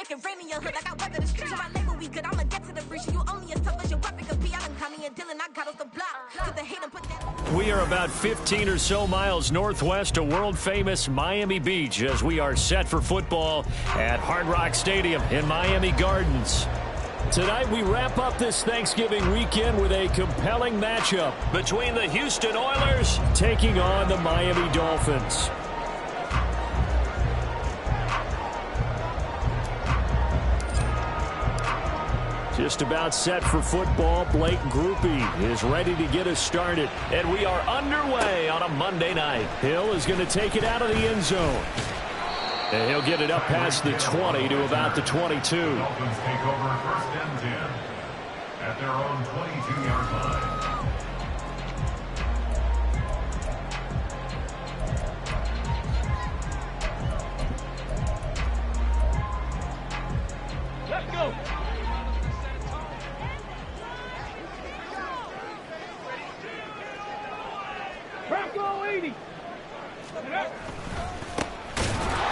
If it rain in your hood like I weather the streets, so I label we good. I'ma get to the breach. You only as tough as your weapon could be. I done Connie and Dylan, I got off the block. Cause the hate and put that. We are about 15 or so miles northwest of world-famous Miami Beach as we are set for football at Hard Rock Stadium in Miami Gardens. Tonight, we wrap up this Thanksgiving weekend with a compelling matchup between the Houston Oilers taking on the Miami Dolphins. Just about set for football. Blake Groupie is ready to get us started. And we are underway on a Monday night. Hill is going to take it out of the end zone. And he'll get it up past the 20 to about the 22. Dolphins take over first and 10 at their own 22-yard line. Let's go. Bronco 80.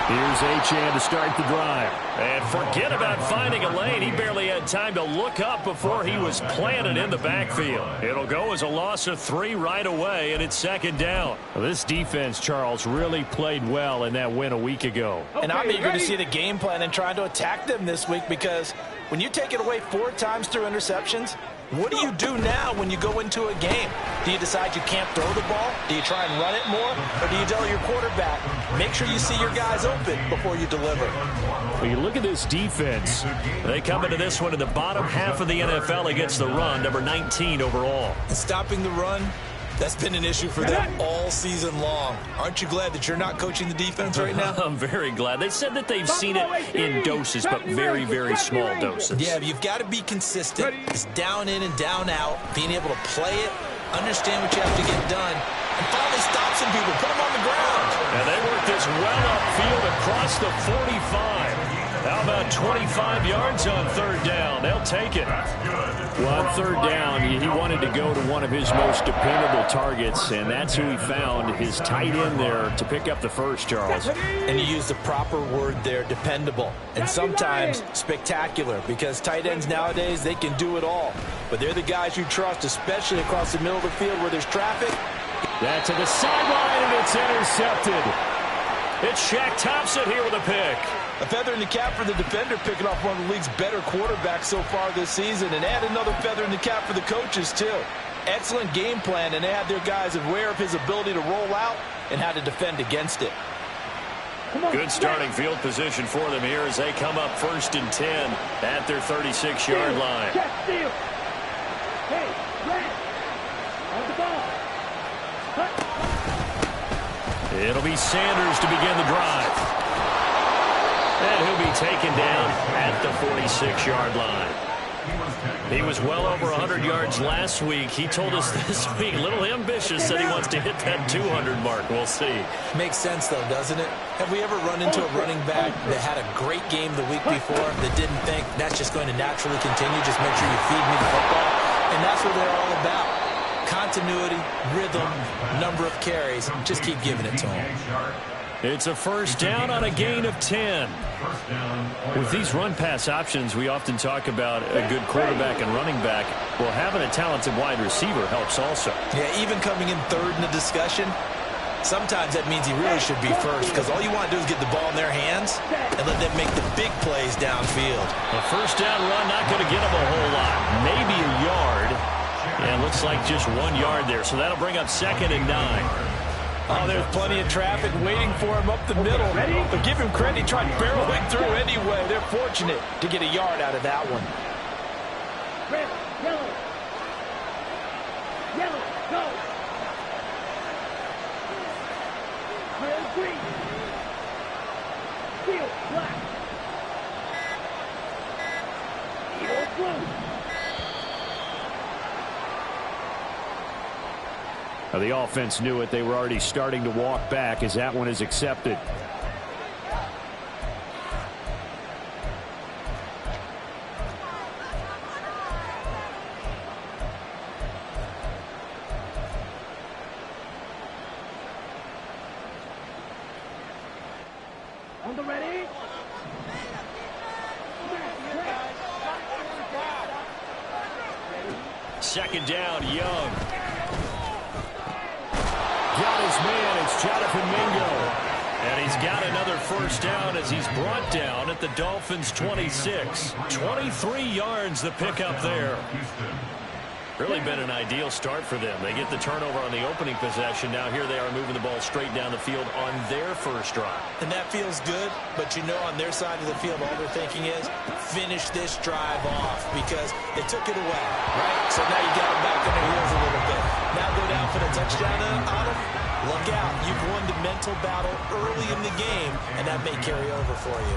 Here's Achane to start the drive. And forget about finding a lane. He barely had time to look up before he was planted in the backfield. It'll go as a loss of 3 right away, and it's second down. Well, this defense, Charles, really played well in that win a week ago. And I'm eager to see the game plan and trying to attack them this week, because when you take it away 4 times through interceptions, what do you do now when you go into a game? Do you decide you can't throw the ball? Do you try and run it more? Or do you tell your quarterback, make sure you see your guys open before you deliver? Well, you look at this defense. They come into this one in the bottom half of the NFL against the run, number 19 overall. And stopping the run, that's been an issue for them all season long. Aren't you glad that you're not coaching the down right now? I'm very glad. They said that they've seen it in doses, but very, very small doses. Yeah, but you've got to be consistent. It's down in and down out, being able to play it, understand what you have to get done, and finally stop some people, put them on the ground. And they work this well upfield across the 45. How about 25 yards on third down? They'll take it. Well, on third down, he wanted to go to one of his most dependable targets, and that's who he found, his tight end there, to pick up the first, Charles. And you use the proper word there, dependable, and sometimes spectacular, because tight ends nowadays, they can do it all. But they're the guys you trust, especially across the middle of the field where there's traffic. That's to the sideline, and it's intercepted. It's Shaq Thompson here with a pick. A feather in the cap for the defender, picking off one of the league's better quarterbacks so far this season, and add another feather in the cap for the coaches, too. Excellent game plan, and they had their guys aware of his ability to roll out and how to defend against it. Good starting field position for them here as they come up first and 10 at their 36-yard line. Hey, Brad, on the ball. It'll be Sanders to begin the drive. And he'll be taken down at the 46-yard line. He was well over 100 yards last week. He told us this week, a little ambitious, said he wants to hit that 200 mark. We'll see. Makes sense, though, doesn't it? Have we ever run into a running back that had a great game the week before that didn't think that's just going to naturally continue, just make sure you feed me the football? And that's what they're all about. Continuity, rhythm, number of carries. Just keep giving it to them. It's a first down on a gain of 10. With these run-pass options, we often talk about a good quarterback and running back. Well, having a talented wide receiver helps also. Yeah, even coming in third in the discussion, sometimes that means he really should be first, because all you want to do is get the ball in their hands and let them make the big plays downfield. A first down run, not going to get him a whole lot. Maybe a yard. And it looks like just 1 yard there, so that'll bring up second and 9. Oh, there's plenty of traffic waiting for him up the middle. But give him credit, he tried barreling through anyway. They're fortunate to get a yard out of that one. Red, yellow. Yellow, go. Red, green. Steel, black. Steel, blue. Now, the offense knew it. They were already starting to walk back as that one is accepted. On the ready. Second down, Young. Got his man. It's Jonathan Mingo. And he's got another first down as he's brought down at the Dolphins' 26. 23 yards the pickup there. Really been an ideal start for them. They get the turnover on the opening possession. Now here they are moving the ball straight down the field on their first drive. And that feels good, but you know on their side of the field all they're thinking is finish this drive off because they took it away, right? So now you got them back on their heels a little bit. Now go down for the touchdown on them. Look out. You've won the mental battle early in the game, and that may carry over for you.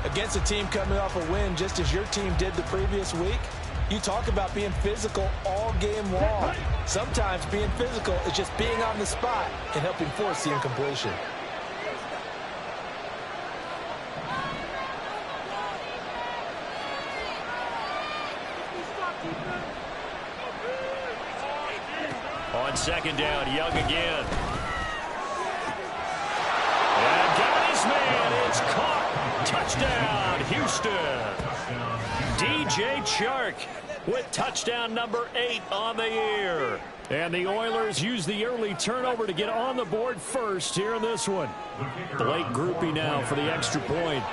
Against a team coming off a win just as your team did the previous week, you talk about being physical all game long. Sometimes being physical is just being on the spot and helping force the incompletion. On second down, Young again. And got his man. It's caught. Touchdown, Houston. DJ Chark with touchdown number 8 on the year. And the Oilers use the early turnover to get on the board first here in this one. Blake Groupie now for the extra point.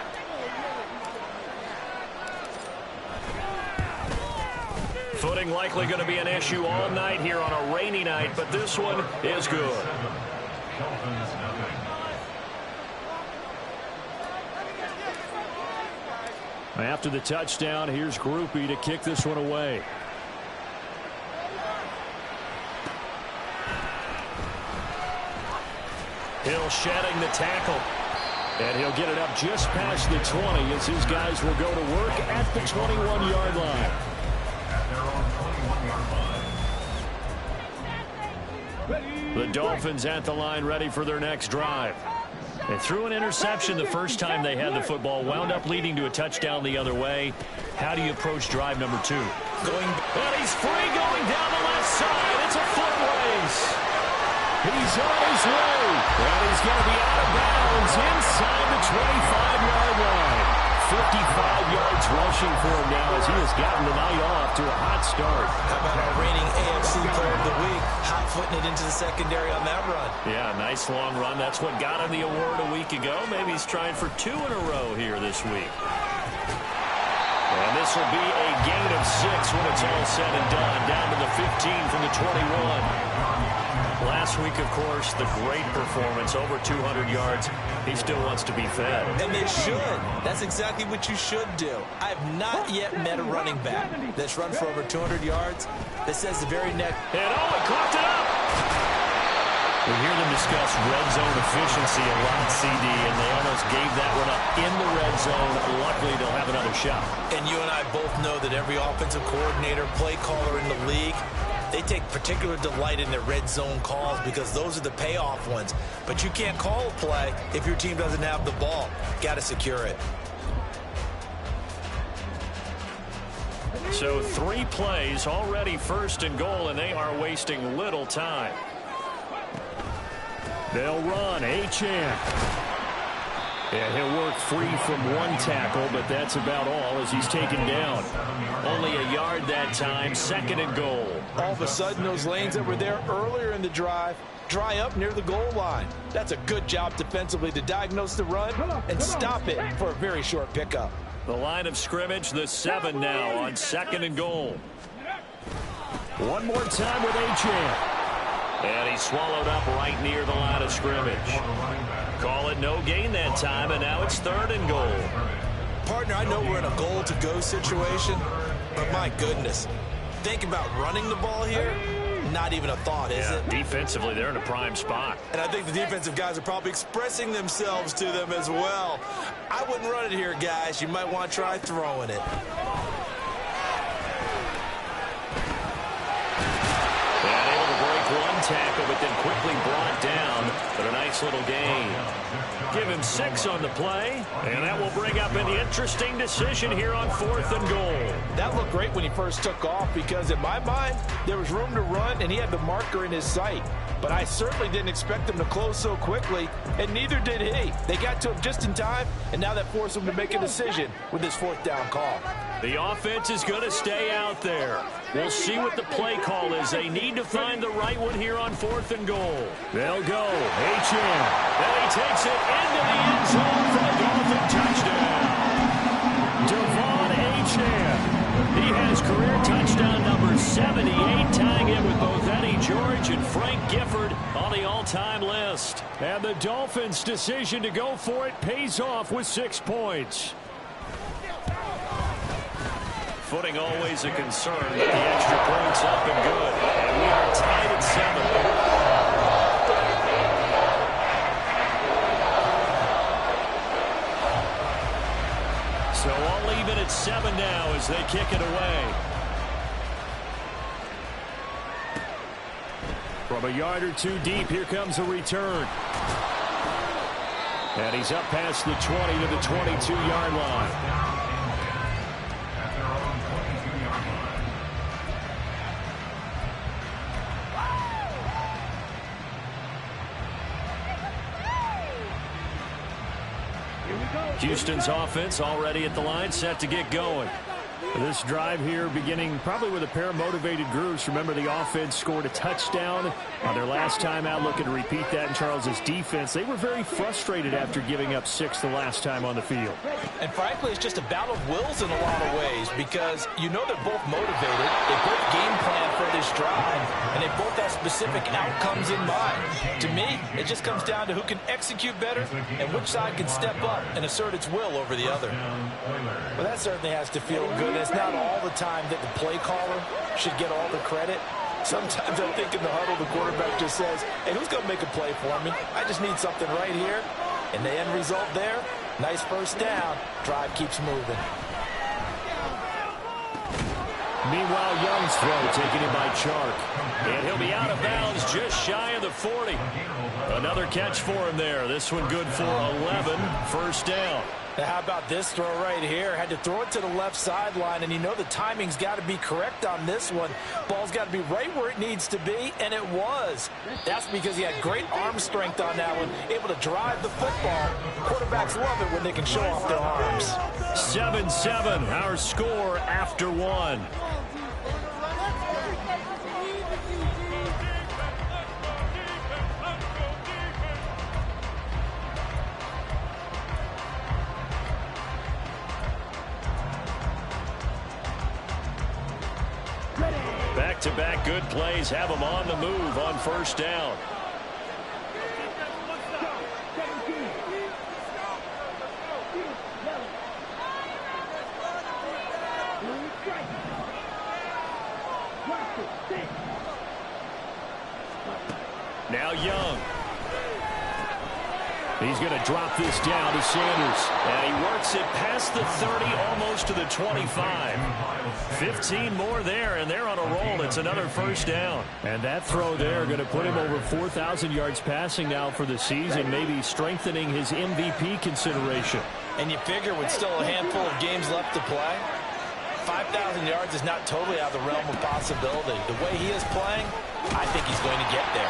Footing likely going to be an issue all night here on a rainy night, but this one is good. After the touchdown, here's Groupie to kick this one away. Hill shedding the tackle. And he'll get it up just past the 20 as his guys will go to work at the 21-yard line. The Dolphins at the line ready for their next drive. They threw an interception the first time they had the football, wound up leading to a touchdown the other way. How do you approach drive number 2? And he's free going down the left side. It's a foot race. He's on his way. And he's going to be out of bounds inside the 25-yard line. 55 yards rushing for him now as he has gotten the night off to a hot start. How about our reigning AFC player of the week, hot-footing it into the secondary on that run? Yeah, nice long run. That's what got him the award a week ago. Maybe he's trying for 2 in a row here this week. And this will be a gain of 6 when it's all said and done. Down to the 15 from the 21. Last week, of course, the great performance, over 200 yards. He still wants to be fed. And they should. That's exactly what you should do. I have not yet met a running back that's run for over 200 yards that says the very next. And he clocked it up. We hear them discuss red zone efficiency a lot, CD, and they almost gave that one up in the red zone. Luckily, they'll have another shot. And you and I both know that every offensive coordinator, play caller in the league, they take particular delight in their red zone calls because those are the payoff ones. But you can't call a play if your team doesn't have the ball. Got to secure it. So 3 plays already first and goal, and they are wasting little time. They'll run. Achane. And he'll work free from 1 tackle, but that's about all as he's taken down. Only a yard that time, 2nd and goal. All of a sudden, those lanes that were there earlier in the drive dry up near the goal line. That's a good job defensively to diagnose the run and stop it for a very short pickup. The line of scrimmage, the 7 now on 2nd and goal. One more time with Achane. And he's swallowed up right near the line of scrimmage. Call it no gain that time, and now it's 3rd and goal. Partner, I know we're in a goal-to-go situation, but my goodness, think about running the ball here. Not even a thought, is it? Defensively, they're in a prime spot. And I think the defensive guys are probably expressing themselves to them as well. I wouldn't run it here, guys. You might want to try throwing it. One tackle, but then quickly brought down, but a nice little gain. Give him 6 on the play, and that will bring up an interesting decision here on 4th and goal. That looked great when he first took off because in my mind, there was room to run, and he had the marker in his sight. but I certainly didn't expect them to close so quickly, and neither did he. They got to him just in time, and now that forced him to make a decision with this fourth down call. The offense is going to stay out there. We'll see what the play call is. They need to find the right one here on 4th and goal. They'll go. H.M. And he takes it into the end zone for the Dolphin touchdown. Devon H.M. He has career touchdown number 78, tying it with both Eddie George and Frank Gifford on the all-time list. And the Dolphins' decision to go for it pays off with 6 points. Footing always a concern, but the extra point's up and good. And we are tied at 7. So all even at 7 now as they kick it away. From a yard or two deep, here comes a return. And he's up past the 20 to the 22-yard line. Houston's offense already at the line, set to get going. This drive here beginning probably with a pair of motivated groups. Remember, the offense scored a touchdown on their last time out, looking to repeat that in Charles's defense. They were very frustrated after giving up 6 the last time on the field. And frankly, it's just a battle of wills in a lot of ways, because you know they're both motivated. They both game plan for this drive, and they both have specific outcomes in mind. To me, it just comes down to who can execute better and which side can step up and assert its will over the other. Well, that certainly has to feel good. It's not all the time that the play caller should get all the credit. Sometimes I think in the huddle, the quarterback just says, hey, who's going to make a play for me? I just need something right here. And the end result there, nice first down. Drive keeps moving. Meanwhile, Young's throw taken in by Chark. And he'll be out of bounds just shy of the 40. Another catch for him there. This one good for 11. First down. Now, how about this throw right here? Had to throw it to the left sideline, and you know the timing's got to be correct on this one. Ball's got to be right where it needs to be, and it was. That's because he had great arm strength on that one, able to drive the football. Quarterbacks love it when they can show off their arms. 7-7, our score after 1. Back-to-back good plays have them on the move on first down. Now Young. He's going to drop this down to Sanders. And he works it past the 30, almost to the 25. 15 more there, and they're on a roll. It's another first down. And that throw there going to put him over 4,000 yards passing now for the season, maybe strengthening his MVP consideration. And you figure with still a handful of games left to play, 5,000 yards is not totally out of the realm of possibility. The way he is playing, I think he's going to get there.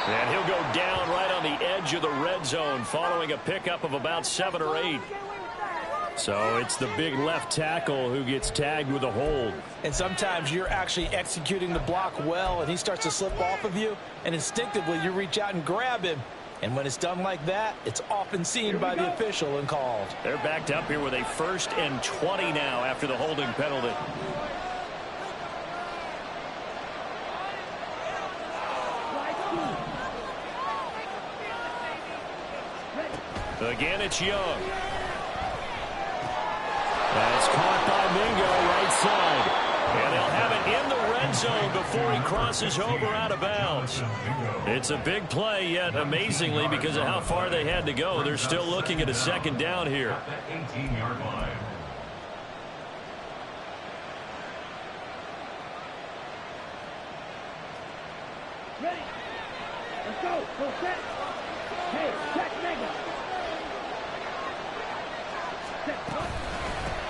And he'll go down right on the edge of the red zone following a pickup of about 7 or 8. So it's the big left tackle who gets tagged with a hold. And sometimes you're actually executing the block well, and he starts to slip off of you, and instinctively you reach out and grab him. And when it's done like that, it's often seen by the official and called. They're backed up here with a 1st and 20 now after the holding penalty. Again, it's Young. That's caught by Mingo right side. And they'll have it in the red zone before he crosses over out of bounds. It's a big play, yet amazingly, because of how far they had to go, they're still looking at a 2nd down here. That 18-yard line. Ready? Let's go. Go set. Hey, check Mega.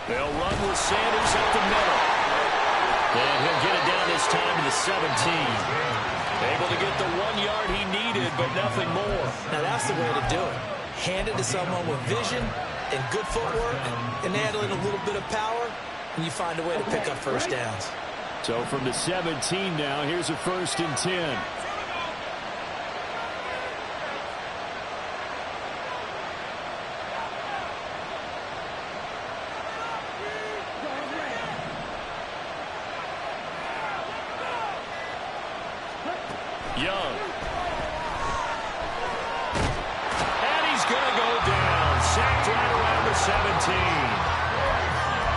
They'll run with Sanders up the middle. And he'll get it down this time to the 17. Able to get the 1 yard he needed, but nothing more. Now that's the way to do it. Hand it to someone with vision and good footwork, and add in a little bit of power, and you find a way to pick up first downs. So from the 17 now, here's a 1st and 10. Young. And he's going to go down. Sacked right around the 17.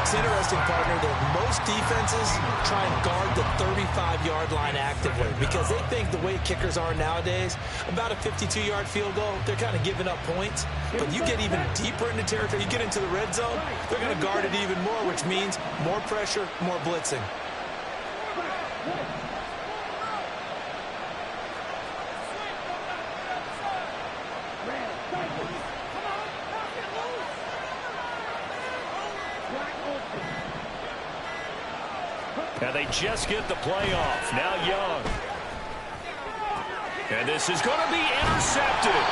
It's interesting, partner, that most defenses try and guard the 35-yard line actively because they think the way kickers are nowadays, about a 52-yard field goal, they're kind of giving up points. But you get even deeper into territory, you get into the red zone, they're going to guard it even more, which means more pressure, more blitzing. And they just get the playoff. Now Young. And this is going to be intercepted.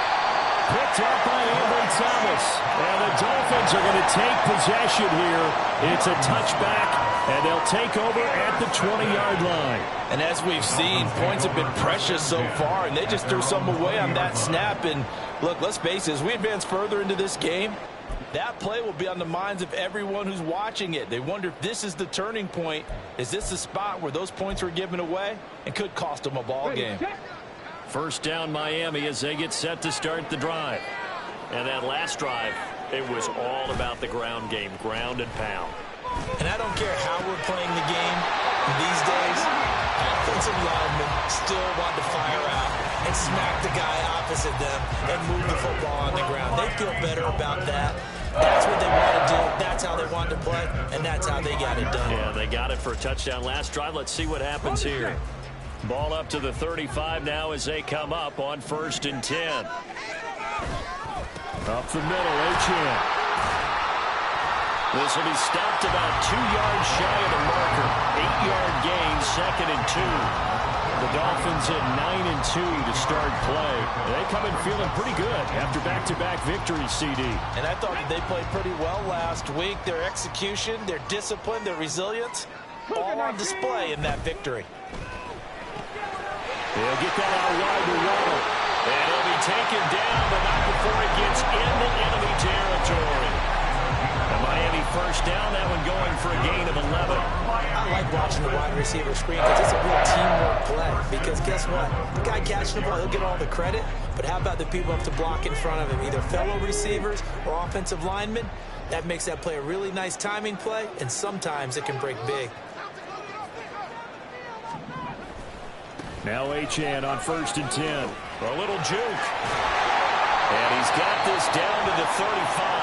Picked up by Ambry Thomas. And the Dolphins are going to take possession here. It's a touchback, and they'll take over at the 20-yard line. And as we've seen, points have been precious so far, and they just threw some away on that snap. And look, let's face it, as we advance further into this game, that play will be on the minds of everyone who's watching it. They wonder if this is the turning point. Is this the spot where those points were given away and could cost them a ball game? First down Miami as they get set to start the drive. And that last drive, it was all about the ground game, ground and pound. And I don't care how we're playing the game these days, offensive linemen still want to fire out and smack the guy opposite them and move the football on the ground. They feel better about that. That's what they want to do. That's how they want to play, and that's how they got it done. Yeah, they got it for a touchdown last drive. Let's see what happens here. Ball up to the 35 now as they come up on 1st and 10. Up the middle, Etienne. This will be stopped about 2 yards shy of the marker. 8-yard gain, 2nd and 2. The Dolphins at 9-2 to start play. They come in feeling pretty good after back-to-back victories, CD. And I thought that they played pretty well last week. Their execution, their discipline, their resilience, all on display in that victory. They'll get that out wide to Waddle. And he'll be taken down, but not before it gets into enemy territory. A Miami first down, that one going for a gain of 11. I like watching the wide receiver screen because it's a real teamwork play. Because guess what? The guy catching the ball, he'll get all the credit. But how about the people up to block in front of him, either fellow receivers or offensive linemen? That makes that play a really nice timing play, and sometimes it can break big. Now Etienne on 1st and 10. A little juke. And he's got this down to the 35.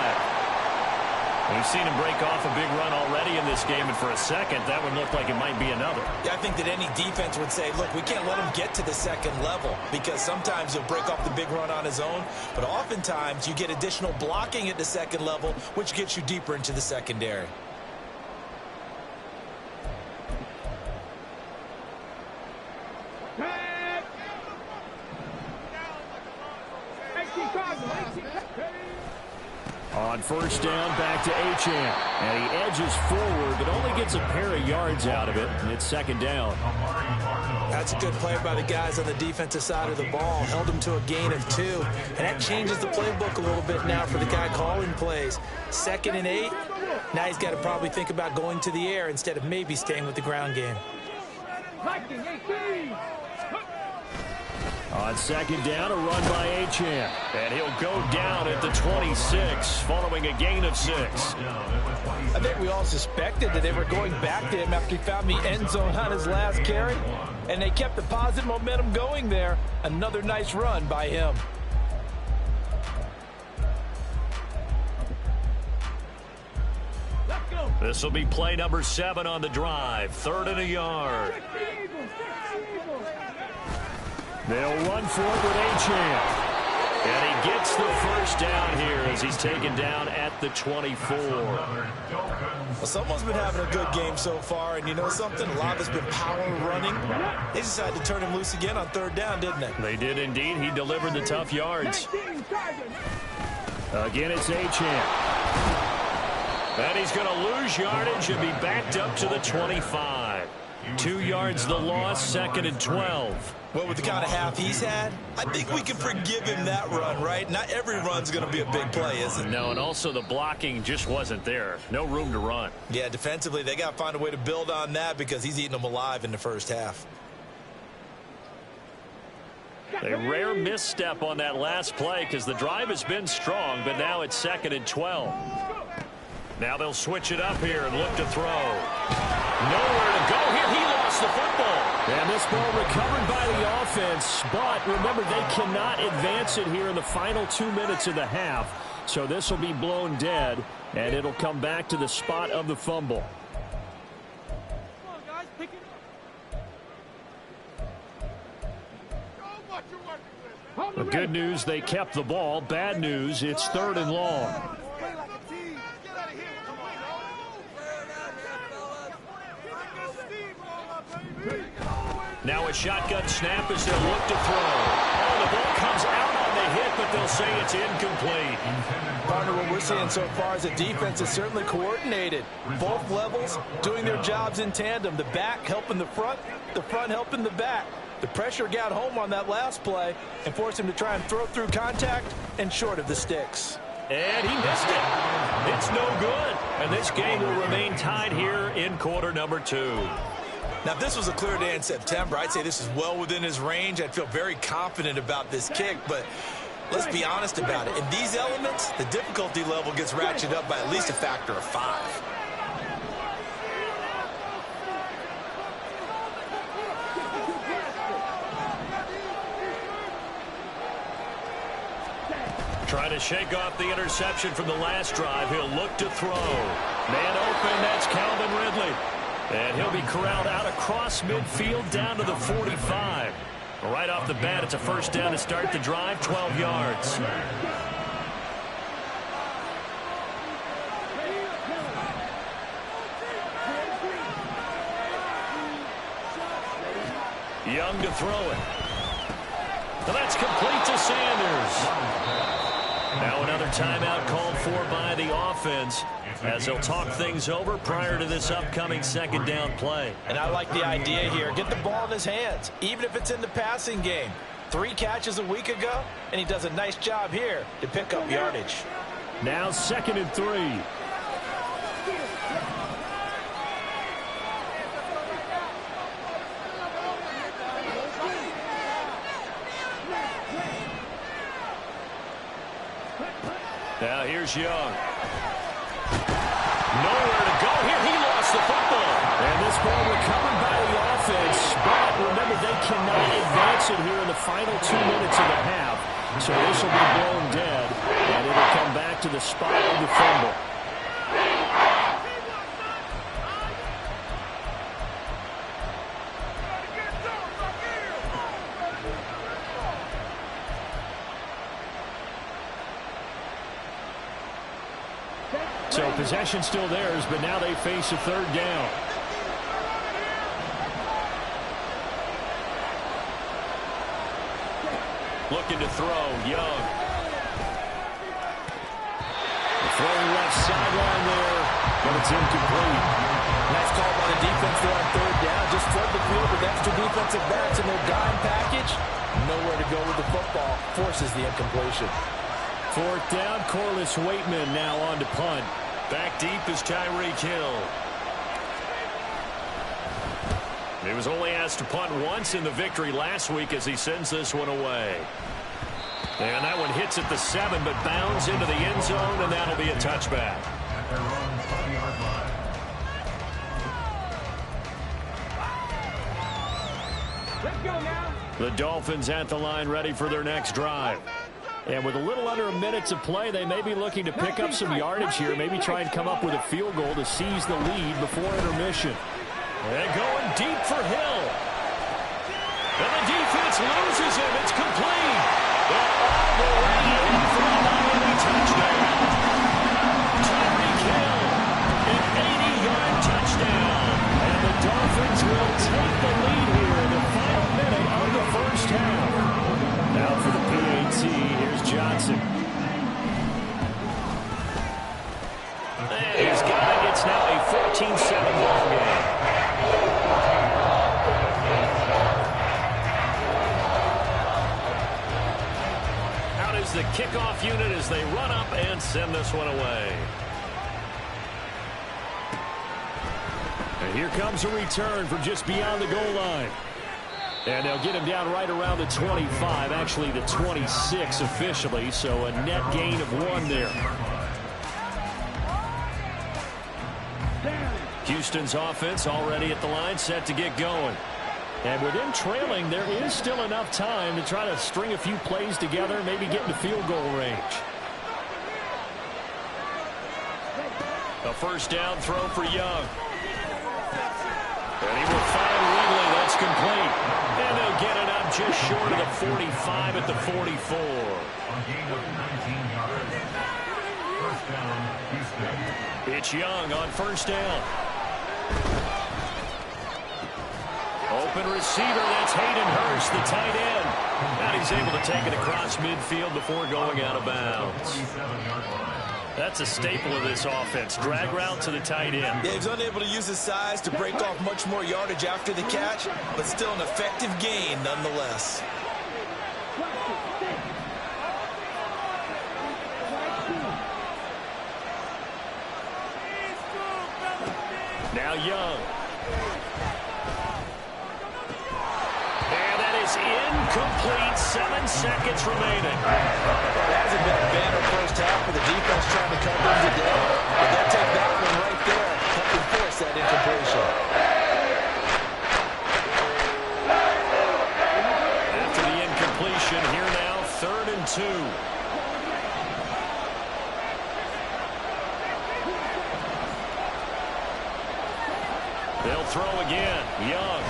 We've seen him break off a big run already in this game, and for a second, that one looked like it might be another. Yeah, I think that any defense would say, look, we can't let him get to the second level because sometimes he'll break off the big run on his own, but oftentimes you get additional blocking at the second level, which gets you deeper into the secondary. On 1st down, back to Etienne. And he edges forward, but only gets a pair of yards out of it. And it's 2nd down. That's a good play by the guys on the defensive side of the ball. Held him to a gain of 2. And that changes the playbook a little bit now for the guy calling plays. 2nd and 8. Now he's got to probably think about going to the air instead of maybe staying with the ground game. On 2nd down, a run by Etienne. And he'll go down at the 26, following a gain of 6. I think we all suspected that they were going back to him after he found the end zone on his last carry. And they kept the positive momentum going there. Another nice run by him. This will be play number 7 on the drive. 3rd and a yard. They'll run for it with Etienne. And he gets the first down here as he's taken down at the 24. Well, Well, someone's been having a good game so far, and you know something? A lot has been power running. They decided to turn him loose again on third down, didn't they? They did indeed. He delivered the tough yards. Again, it's Achane. And he's going to lose yardage and be backed up to the 25. 2 yards the loss, 2nd and 12. Well, with the kind of half he's had, I think we can forgive him that run, right? Not every run's going to be a big play, is it? No, and also the blocking just wasn't there. No room to run. Yeah, defensively, they got to find a way to build on that because he's eating them alive in the first half. A rare misstep on that last play because the drive has been strong, but now it's 2nd and 12. Now they'll switch it up here and look to throw. Nowhere to go here. He lost the football. And this ball recovered by the offense. But remember, they cannot advance it here in the final 2 minutes of the half. So this will be blown dead, and it'll come back to the spot of the fumble. Come on, guys, pick it up. The good news, they kept the ball. Bad news, it's 3rd and long. Now a shotgun snap as they'll look to throw. Oh, the ball comes out on the hit, but they'll say it's incomplete. Partner, what we're seeing so far is a defense is certainly coordinated. Both levels doing their jobs in tandem. The back helping the front helping the back. The pressure got home on that last play and forced him to try and throw through contact and short of the sticks. And he missed it. It's no good. And this game will remain tied here in quarter number 2. Now, if this was a clear day in September, I'd say this is well within his range. I'd feel very confident about this kick, but let's be honest about it. In these elements, the difficulty level gets ratcheted up by at least a factor of 5. Trying to shake off the interception from the last drive. He'll look to throw. Man open, that's Calvin Ridley. And he'll be corralled out across midfield down to the 45. Right off the bat, it's a first down to start the drive, 12 yards. Young to throw it. Well, that's complete to Sanders. Now another timeout called for by the offense as they'll talk things over prior to this upcoming 2nd down play. And I like the idea here. Get the ball in his hands, even if it's in the passing game. 3 catches a week ago, and he does a nice job here to pick up yardage. Now 2nd and 3. Now here's Young. Nowhere to go here. He lost the football. And this ball recovered by the offense. But remember, they cannot advance it here in the final 2 minutes of the half. So this will be blown dead. And it'll come back to the spot of the fumble. So possession still theirs, but now they face a 3rd down. Looking to throw, Young. Throwing left sideline there, but it's incomplete. Nice call by the defense there on 3rd down. Just flood the field with extra defensive backs in their dime package. Nowhere to go with the football. Forces the incompletion. 4th down, Corliss Waitman now on to punt. Back deep is Tyreek Hill. He was only asked to punt once in the victory last week as he sends this one away. And that one hits at the 7, but bounds into the end zone, and that'll be a touchback. At their own 5-yard line. Let's go now. The Dolphins at the line ready for their next drive. And with a little under a minute to play, they may be looking to pick up some yardage here, maybe try and come up with a field goal to seize the lead before intermission. And going deep for Hill. And the defense loses him. It's complete. And all the way in for a Miami touchdown. Tyreek Hill, an as they run up and send this one away. And here comes a return from just beyond the goal line. And they'll get him down right around the 25, actually the 26 officially, so a net gain of 1 there. Houston's offense already at the line, set to get going. And with them trailing, there is still enough time to try to string a few plays together, maybe get into field goal range. A first down throw for Young. And he will find Ridley. That's complete. And they'll get it up just short of the 45 at the 44. A gain of 19 yards. First down, Houston. It's Young on first down. Open receiver, that's Hayden Hurst, the tight end. And he's able to take it across midfield before going out of bounds. That's a staple of this offense. Drag route to the tight end. Yeah, he's unable to use his size to break off much more yardage after the catch, but still an effective gain nonetheless. Now Young. And that is incomplete. 7 seconds remaining. That hasn't been a banner first half for the defense trying to cover him today. But they'll take that one right there, helping force that incompletion. After the incompletion, here now, 3rd and 2. They'll throw again. Young.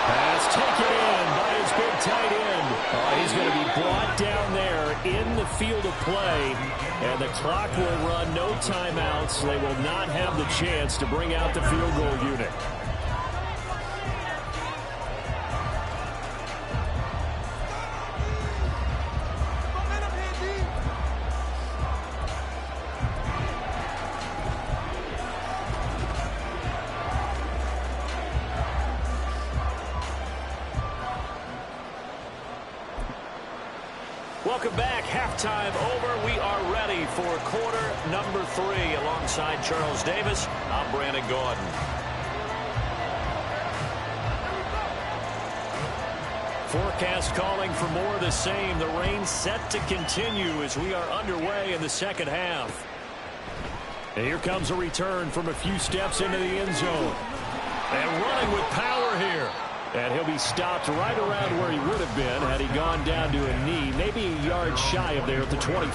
Pass taken in by his big tight end. Oh, he's going to be brought down there in the field of play. And the clock will run, no timeouts. They will not have the chance to bring out the field goal unit. Welcome back. Halftime over. We are ready for quarter number 3. Alongside Charles Davis, I'm Brandon Gordon. Forecast calling for more of the same. The rain set to continue as we are underway in the second half. And here comes a return from a few steps into the end zone. And running with power here. And he'll be stopped right around where he would have been had he gone down to a knee, maybe a yard shy of there at the 24.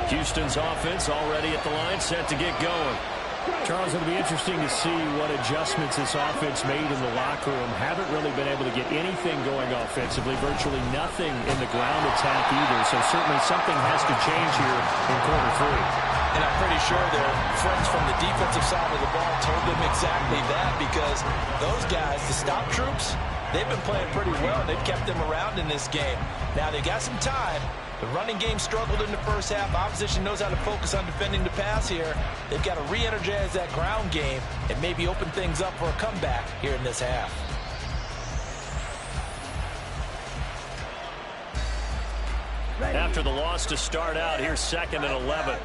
Houston's offense already at the line, set to get going. Charles, it'll be interesting to see what adjustments this offense made in the locker room. Haven't really been able to get anything going offensively, virtually nothing in the ground attack either. So certainly something has to change here in quarter 3. And I'm pretty sure their friends from the defensive side of the ball told them exactly that, because those guys, the stop troops, they've been playing pretty well. They've kept them around in this game. Now they've got some time. The running game struggled in the first half. Opposition knows how to focus on defending the pass here. They've got to re-energize that ground game and maybe open things up for a comeback here in this half. After the loss to start out, here's 2nd and 11.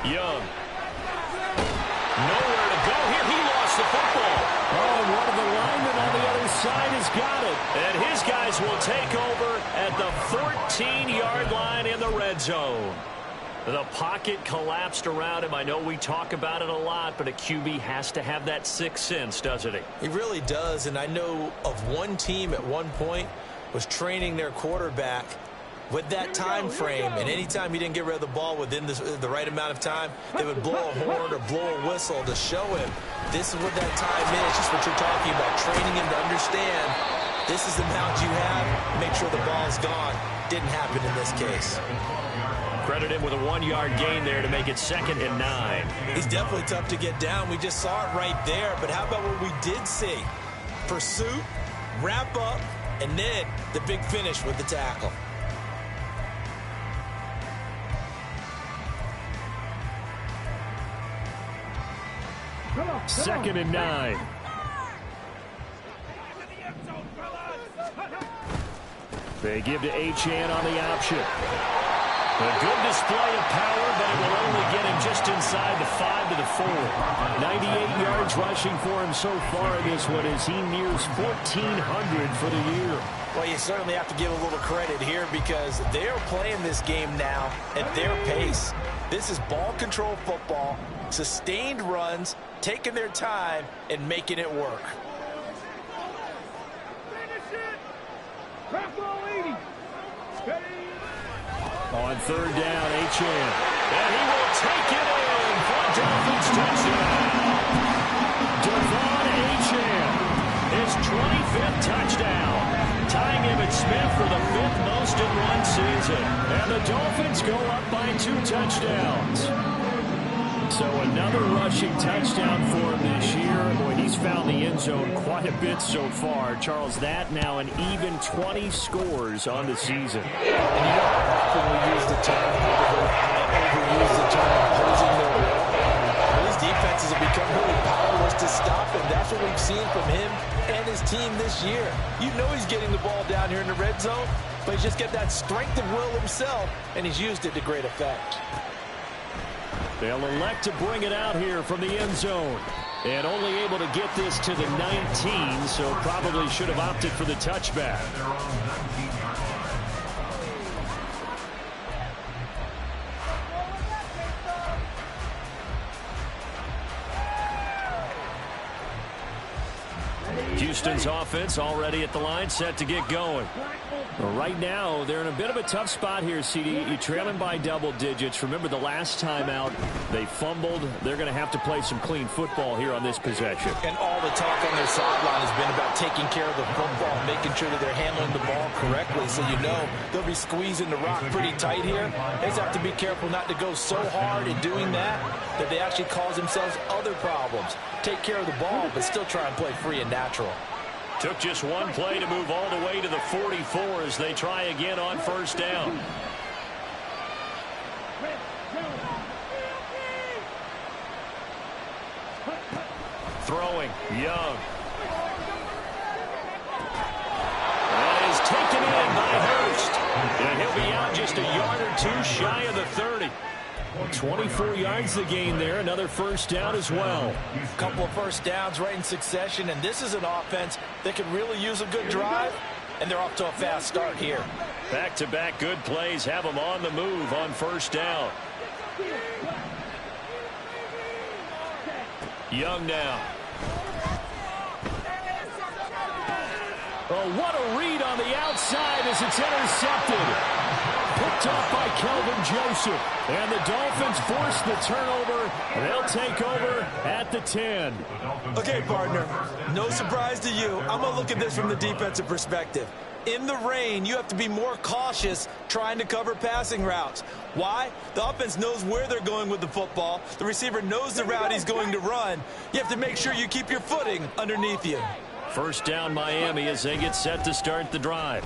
Young. Nowhere to go here. He lost the football. Oh, and one of the linemen on the other side has got it. And his guys will take over at the 14-yard line in the red zone. The pocket collapsed around him. I know we talk about it a lot, but a QB has to have that sixth sense, doesn't he? He really does, and I know of one team at one point was training their quarterback with that time frame, and anytime he didn't get rid of the ball within the right amount of time, they would blow a horn or blow a whistle to show him this is what that time is. Just what you're talking about, training him to understand this is the amount you have, make sure the ball's gone. Didn't happen in this case. Credit him with a 1-yard gain there to make it 2nd and 9. He's definitely tough to get down. We just saw it right there. But how about what we did see? Pursuit, wrap up, and then the big finish with the tackle. Second and 9. They give to Achane on the option. A good display of power, but it will only get him just inside the 5 to the 4. 98 yards rushing for him so far in this one as he nears 1,400 for the year. Well, you certainly have to give a little credit here because they are playing this game now at their pace. This is ball control football, sustained runs, taking their time and making it work. On third down, Achane. And he will take it in for a Dolphins touchdown. Devon Achane, his 25th touchdown, tying Emmitt Smith for the 5th most in one season. And the Dolphins go up by 2 touchdowns. So another rushing touchdown for him this year. Boy, he's found the end zone quite a bit so far. Charles, that now an even 20 scores on the season. And you know how often we use the term, overuse the term imposing their will. These defenses have become really powerless to stop him. That's what we've seen from him and his team this year. You know he's getting the ball down here in the red zone, but he's just got that strength of will himself, and he's used it to great effect. They'll elect to bring it out here from the end zone. And only able to get this to the 19, so probably should have opted for the touchback. Houston's offense already at the line, set to get going. Right now, they're in a bit of a tough spot here, CD. You're trailing by double digits. Remember the last time out, they fumbled. They're going to have to play some clean football here on this possession. And all the talk on their sideline has been about taking care of the football, making sure that they're handling the ball correctly. So you know they'll be squeezing the rock pretty tight here. They just have to be careful not to go so hard in doing that they actually cause themselves other problems. Take care of the ball, but still try and play free and natural. Took just one play to move all the way to the 44 as they try again on first down. Throwing, Young. That is taken in by Hurst. And he'll be out just a yard or two shy of the 30. 24 yards the gain there. Another first down as well. A couple of first downs right in succession, and this is an offense that could really use a good drive, and they're off to a fast start here. Back-to-back good plays have them on the move on first down. Young now. Oh, what a read on the outside as it's intercepted. Picked off by Kelvin Joseph. And the Dolphins force the turnover. They'll take over at the 10. Okay, partner, no surprise to you. I'm going to look at this from the defensive perspective. In the rain, you have to be more cautious trying to cover passing routes. Why? The offense knows where they're going with the football. The receiver knows the route he's going to run. You have to make sure you keep your footing underneath you. First down Miami as they get set to start the drive.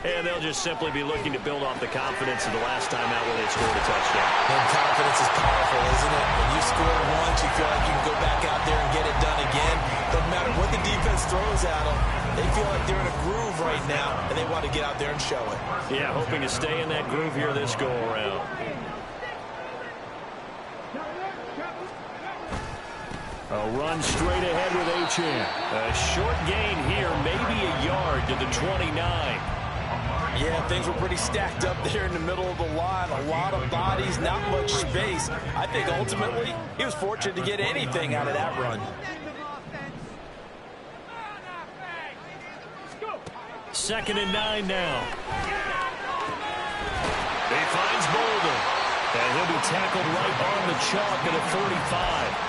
And they'll just simply be looking to build off the confidence of the last time out where they scored a touchdown. And confidence is powerful, isn't it? When you score once, you feel like you can go back out there and get it done again. Doesn't matter what the defense throws at them. They feel like they're in a groove right now, and they want to get out there and show it. Yeah, hoping to stay in that groove here this go-around. A run straight ahead with Achane. A short gain here, maybe a yard to the 29. Yeah, things were pretty stacked up there in the middle of the line. A lot of bodies, not much space. I think ultimately he was fortunate to get anything out of that run. Second and 9 now. He finds Bolden. And he'll be tackled right on the chalk at a 45.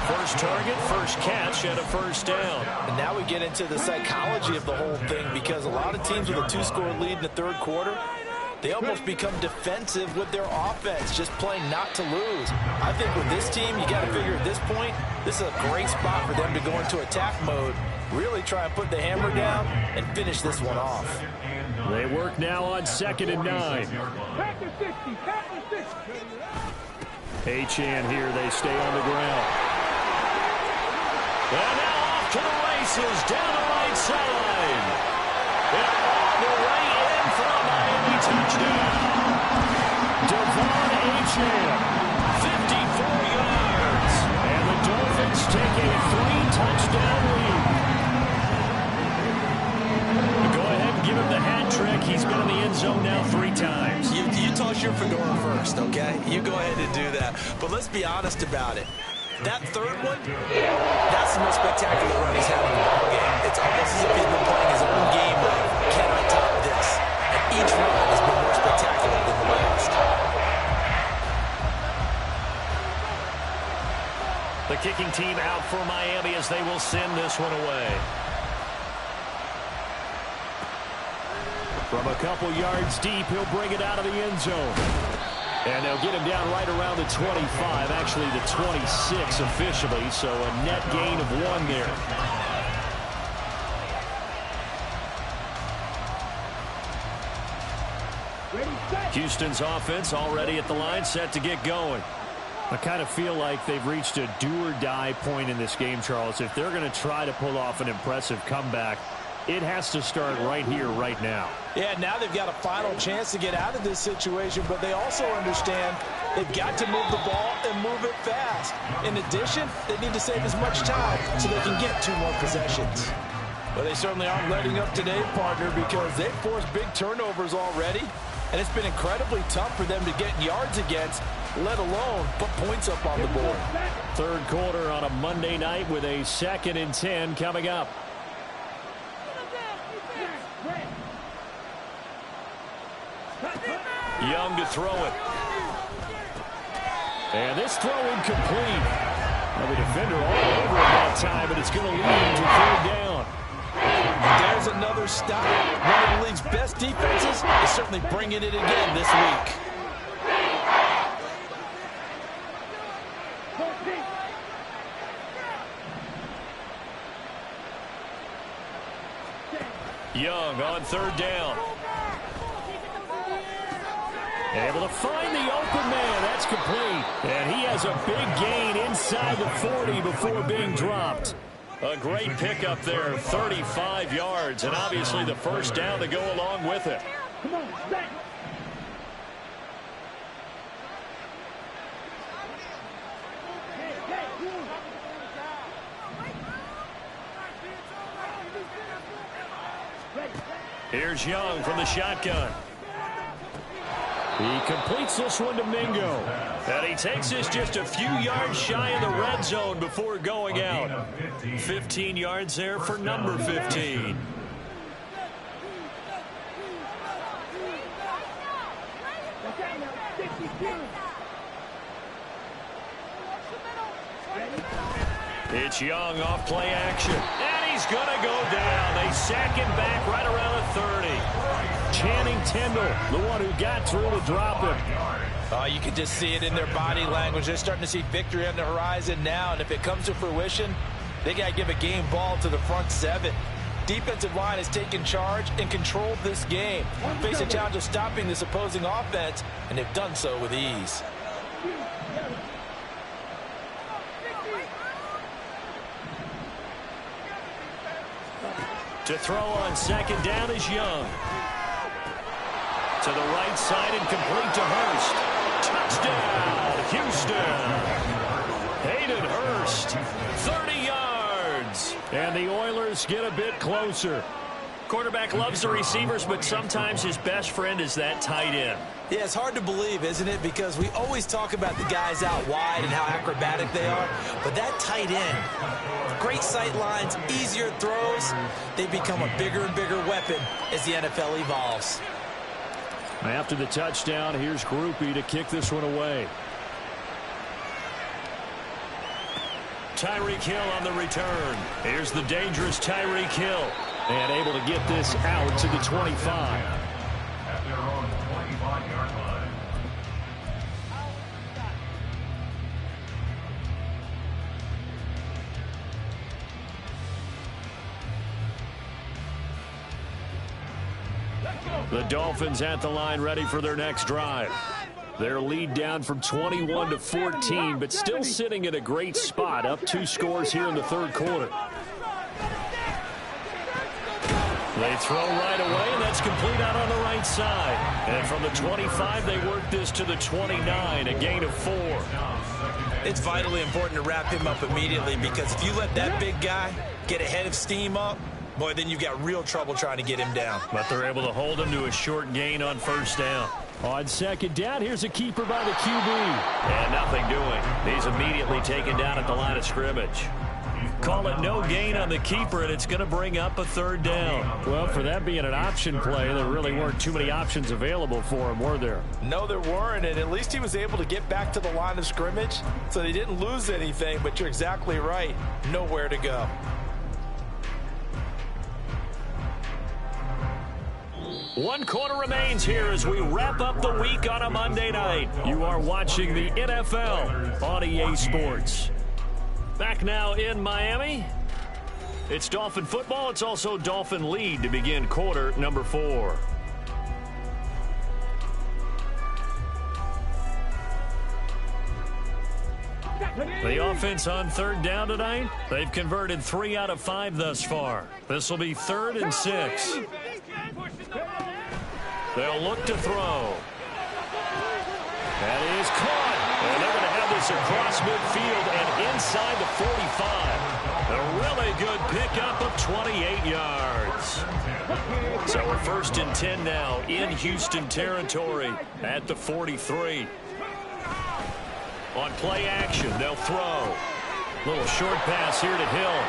First target, first catch, and a first down. And now we get into the psychology of the whole thing because a lot of teams with a 2-score lead in the third quarter, they almost become defensive with their offense, just playing not to lose. I think with this team, you got to figure at this point, this is a great spot for them to go into attack mode really try and put the hammer down and finish this one off. They work now on 2nd and 9. Back to 60, back to 60. Achane here, they stay on the ground. And now off to the races, down the right side. And all the way in for a Miami touchdown. Achane, 54 yards. And the Dolphins take a 3-touchdown lead. Go ahead and give him the hat trick. He's been in the end zone now 3 times. You toss your fedora first, okay? You go ahead and do that. But let's be honest about it. That third one, that's the most spectacular run he's had in the ball game. It's almost as if he's been playing his own game of, can I top this? And each run has been more spectacular than the last. The kicking team out for Miami as they will send this one away. From a couple yards deep, he'll bring it out of the end zone. And they'll get him down right around the 25, actually the 26 officially, so a net gain of 1 there. Houston's offense already at the line, set to get going. I kind of feel like they've reached a do-or-die point in this game, Charles. If they're going to try to pull off an impressive comeback, it has to start right here, right now. Yeah, now they've got a final chance to get out of this situation, but they also understand they've got to move the ball and move it fast. In addition, they need to save as much time so they can get 2 more possessions. But they certainly aren't letting up today, partner, because they've forced big turnovers already, and it's been incredibly tough for them to get yards against, let alone put points up on the board. Third quarter on a Monday night with a 2nd and 10 coming up. Young to throw it. And this throw incomplete. Well, the defender all over at that time, but it's going to lead to 3rd down. There's another stop. One of the league's best defenses is certainly bringing it again this week. Young on 3rd down. Able to find the open man. That's complete. And he has a big gain inside the 40 before being dropped. A great pickup there, 35 yards, and obviously the first down to go along with it. Come on, back. Here's Young from the shotgun. He completes this one to Mingo. And he takes this just a few yards shy of the red zone before going out. 15 yards there for number 15. It's Young off play action. And he's going to go down. They sack him back right around the 30. Channing Tindall, the one who got through to drop him. You can just see it in their body language. They're starting to see victory on the horizon now, and if it comes to fruition, they got to give a game ball to the front 7. Defensive line has taken charge and controlled this game. Face a challenge of stopping this opposing offense, and they've done so with ease. To throw on 2nd down is Young. To the right side and complete to Hurst. Touchdown, Houston. Hayden Hurst, 30 yards. And the Oilers get a bit closer. Quarterback loves the receivers, but sometimes his best friend is that tight end. Yeah, it's hard to believe, isn't it? Because we always talk about the guys out wide and how acrobatic they are. But that tight end, great sight lines, easier throws, they become a bigger and bigger weapon as the NFL evolves. After the touchdown, here's Groupie to kick this one away. Tyreek Hill on the return. Here's the dangerous Tyreek Hill. And able to get this out to the 25. At their own 25-yard line. The Dolphins at the line ready for their next drive. Their lead down from 21 to 14, but still sitting in a great spot, up 2 scores here in the third quarter. They throw right away, and that's complete out on the right side. And from the 25, they work this to the 29, a gain of 4. It's vitally important to wrap him up immediately, because if you let that big guy get ahead of steam up, boy, then you've got real trouble trying to get him down. But they're able to hold him to a short gain on first down. On second down, here's a keeper by the QB. And nothing doing. He's immediately taken down at the line of scrimmage. Call it no gain on the keeper, and it's going to bring up a third down. Well, for that being an option play, there really weren't too many options available for him, were there? No, there weren't, and at least he was able to get back to the line of scrimmage, so they didn't lose anything, but you're exactly right. Nowhere to go. One quarter remains here as we wrap up the week on a Monday night. You are watching the NFL on EA Sports. Back now in Miami. It's Dolphin football. It's also Dolphin lead to begin quarter number 4. The offense on third down tonight. They've converted 3 out of 5 thus far. This will be 3rd and 6. They'll look to throw. That is caught. And they're going to have this across midfield and inside the 45. A really good pickup of 28 yards. So we're 1st and 10 now in Houston territory at the 43. On play action, they'll throw. Little short pass here to Hill.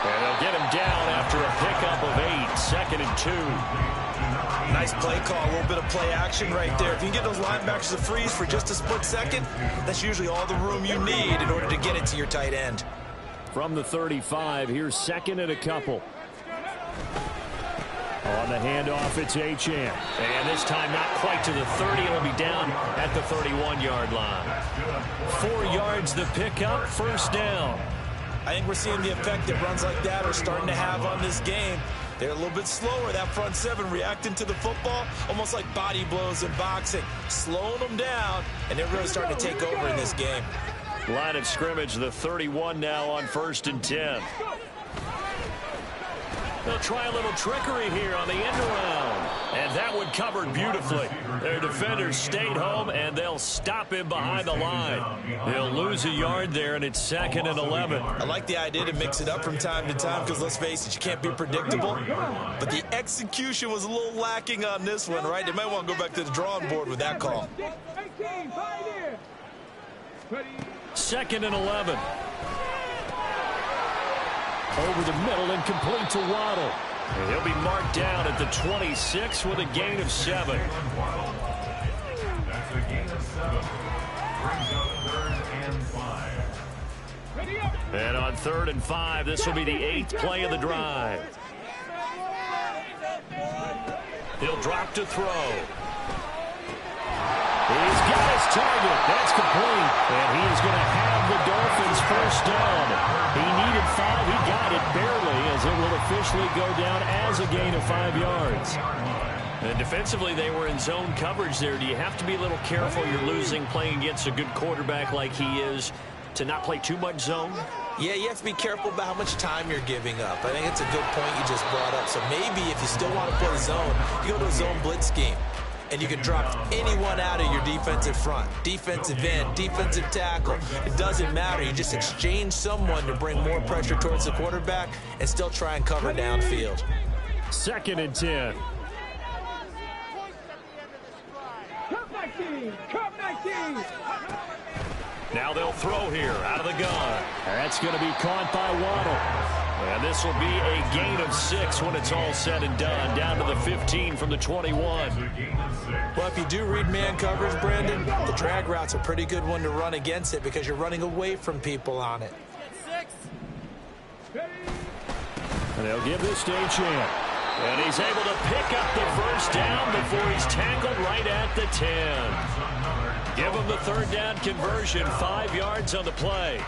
And they'll get him down after a pickup of 8. 2nd and 2. Nice play call, a little bit of play action right there. If you can get those linebackers to freeze for just a split second, that's usually all the room you need in order to get it to your tight end. From the 35, here's 2nd and a couple. On the handoff, it's Achane. And this time not quite to the 30. It'll be down at the 31-yard line. 4 yards the pickup, 1st down. I think we're seeing the effect that runs like that are starting to have on this game. They're a little bit slower, that front 7, reacting to the football, almost like body blows in boxing, slowing them down, and they're really starting to take over in this game. Line of scrimmage, the 31 now on 1st and 10. They'll try a little trickery here on the end around. And that one covered beautifully. Their defenders stayed home, and they'll stop him behind the line. They'll lose a yard there, and it's 2nd and 11. I like the idea to mix it up from time to time because, let's face it, you can't be predictable. But the execution was a little lacking on this one, right? They might want to go back to the drawing board with that call. 2nd and 11. Over the middle and complete to Waddle. And he'll be marked down at the 26 with a gain of 7. That's a gain of 7. Brings up 3rd and 5. And on 3rd and 5, this will be the 8th play of the drive. He'll drop to throw. He's got his target. That's complete. And he is going to have the Dolphins 1st down. He needed 5. He got it barely, as it will officially go down as a gain of 5 yards. And defensively, they were in zone coverage there. Do you have to be a little careful? You're losing playing against a good quarterback like he is to not play too much zone? Yeah, you have to be careful about how much time you're giving up. I think it's a good point you just brought up. So maybe if you still want to play zone, you go to a zone blitz scheme. And you can drop anyone out of your defensive front, defensive end, defensive tackle. It doesn't matter. You just exchange someone to bring more pressure towards the quarterback and still try and cover downfield. 2nd and 10. Now they'll throw here out of the gun. That's going to be caught by Waddle. And this will be a gain of 6 when it's all said and done. Down to the 15 from the 21. Well, if you do read man coverage, Brandon, the drag route's a pretty good one to run against it because you're running away from people on it. And they'll give this to Achane. And he's able to pick up the 1st down before he's tackled right at the 10. Give him the 3rd down conversion, 5 yards on the play.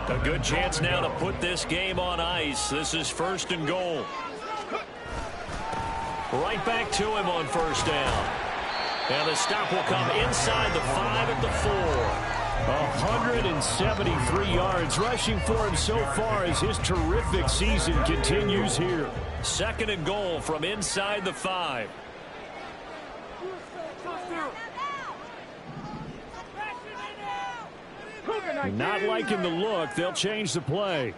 A good chance now to put this game on ice. This is 1st and goal. Right back to him on first down. And the stop will come inside the 5 at the 4. 173 yards rushing for him so far as his terrific season continues here. 2nd and goal from inside the 5. Not liking the look. They'll change the play.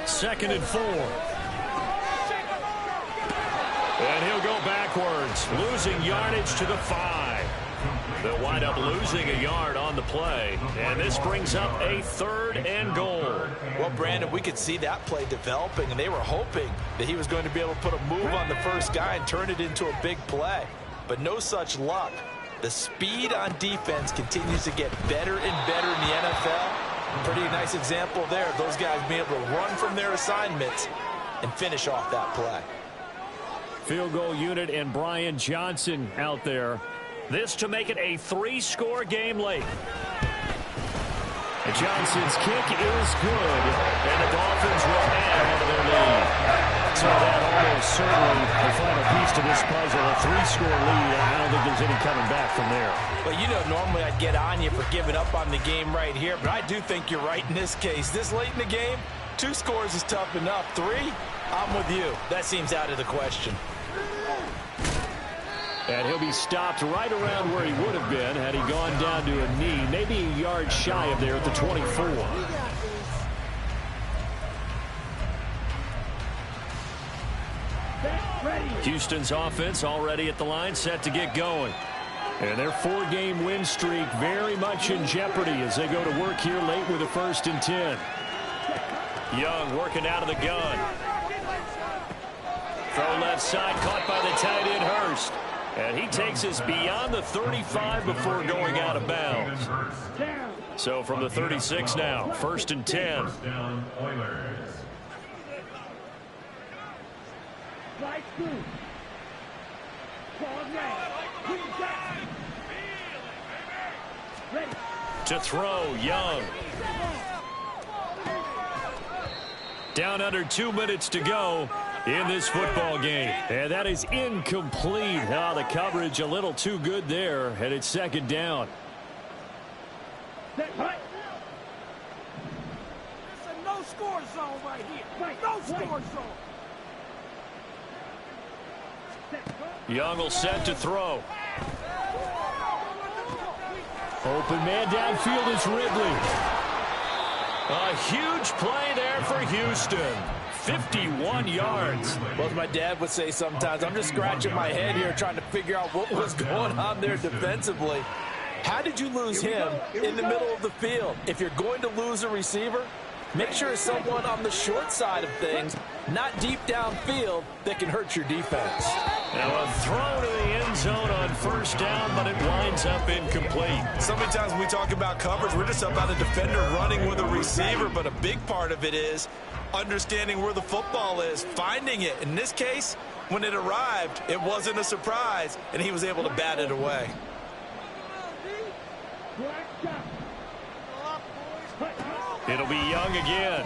2nd and 4. And he'll go backwards, losing yardage to the 5. They'll wind up losing a yard on the play. And this brings up a 3rd and goal. Well, Brandon, we could see that play developing, and they were hoping that he was going to be able to put a move on the first guy and turn it into a big play. But no such luck. The speed on defense continues to get better and better in the NFL. Pretty nice example there of those guys being able to run from their assignments and finish off that play. Field goal unit and Brian Johnson out there. This to make it a 3-score game late. And Johnson's kick is good, and the Dolphins will add to their lead. So that almost certainly the final piece to this puzzle, a 3-score lead. I don't think there's any coming back from there. Well, you know, normally I'd get on you for giving up on the game right here, but I do think you're right in this case. This late in the game, 2 scores is tough enough. 3, I'm with you. That seems out of the question. And he'll be stopped right around where he would have been had he gone down to a knee, maybe a yard shy of there at the 24. Houston's offense already at the line, set to get going. And their 4-game win streak very much in jeopardy as they go to work here late with a 1st and 10. Young working out of the gun. Throw left side, caught by the tight end Hurst. And he takes us beyond the 35 before going out of bounds. So from the 36 now, 1st and 10. To throw, Young. Down under 2 minutes to go in this football game. And that is incomplete. Oh, the coverage a little too good there, and it's 2nd down. It's a no-score zone right here. No-score zone. Young will set to throw. Open man downfield is Ridley. A huge play there for Houston. 51 yards. Well, as my dad would say sometimes, I'm just scratching my head here trying to figure out what was going on there defensively. How did you lose him in the middle of the field? If you're going to lose a receiver, make sure it's someone on the short side of things, not deep downfield, that can hurt your defense. Now a throw to the end zone on 1st down, but it winds up incomplete. So many times when we talk about coverage, we're just about a defender running with a receiver, but a big part of it is understanding where the football is, finding it. In this case, when it arrived, it wasn't a surprise, and he was able to bat it away. It'll be Young again.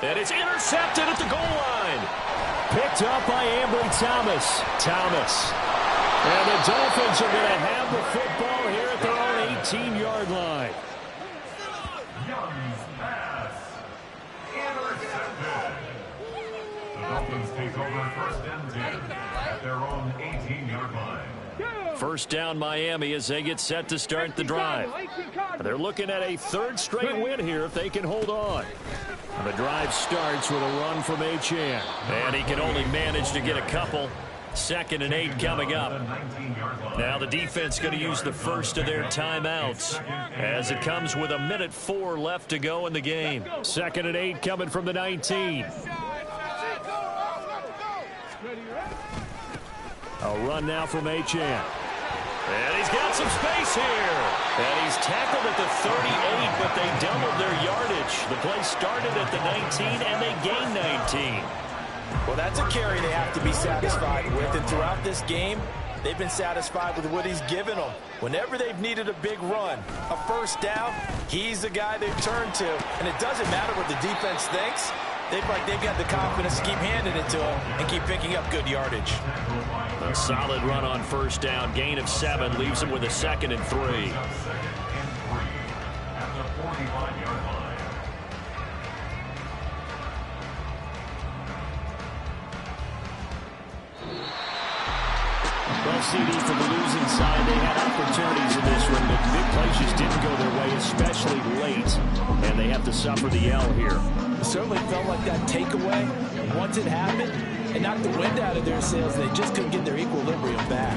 And it's intercepted at the goal line. Picked up by Ambry Thomas. And the Dolphins are going to have the football here at their own 18-yard line. Young's pass. Intercepted. The Dolphins take over 1st and 10 at their own 18-yard line. 1st down Miami as they get set to start the drive. They're looking at a 3rd straight win here if they can hold on. The drive starts with a run from Achane. And he can only manage to get a couple. 2nd and 8 coming up. Now the defense going to use the first of their timeouts as it comes with 1:04 left to go in the game. 2nd and 8 coming from the 19. A run now from Achane. And he's got some space here. And he's tackled at the 38, but they doubled their yardage. The play started at the 19, and they gained 19. Well, that's a carry they have to be satisfied with. And throughout this game, they've been satisfied with what he's given them. Whenever they've needed a big run, a 1st down, he's the guy they've turned to. And it doesn't matter what the defense thinks. They feel like they've got the confidence to keep handing it to him and keep picking up good yardage. A solid run on first down. Gain of 7 leaves him with a 2nd and 3. At the 45-yard line. Well, CD, for the losing side, they had opportunities in this one, but big plays just didn't go their way, especially late, and they have to suffer the L here. It certainly felt like that takeaway, once it happened, it knocked the wind out of their sails. They just couldn't get their equilibrium back.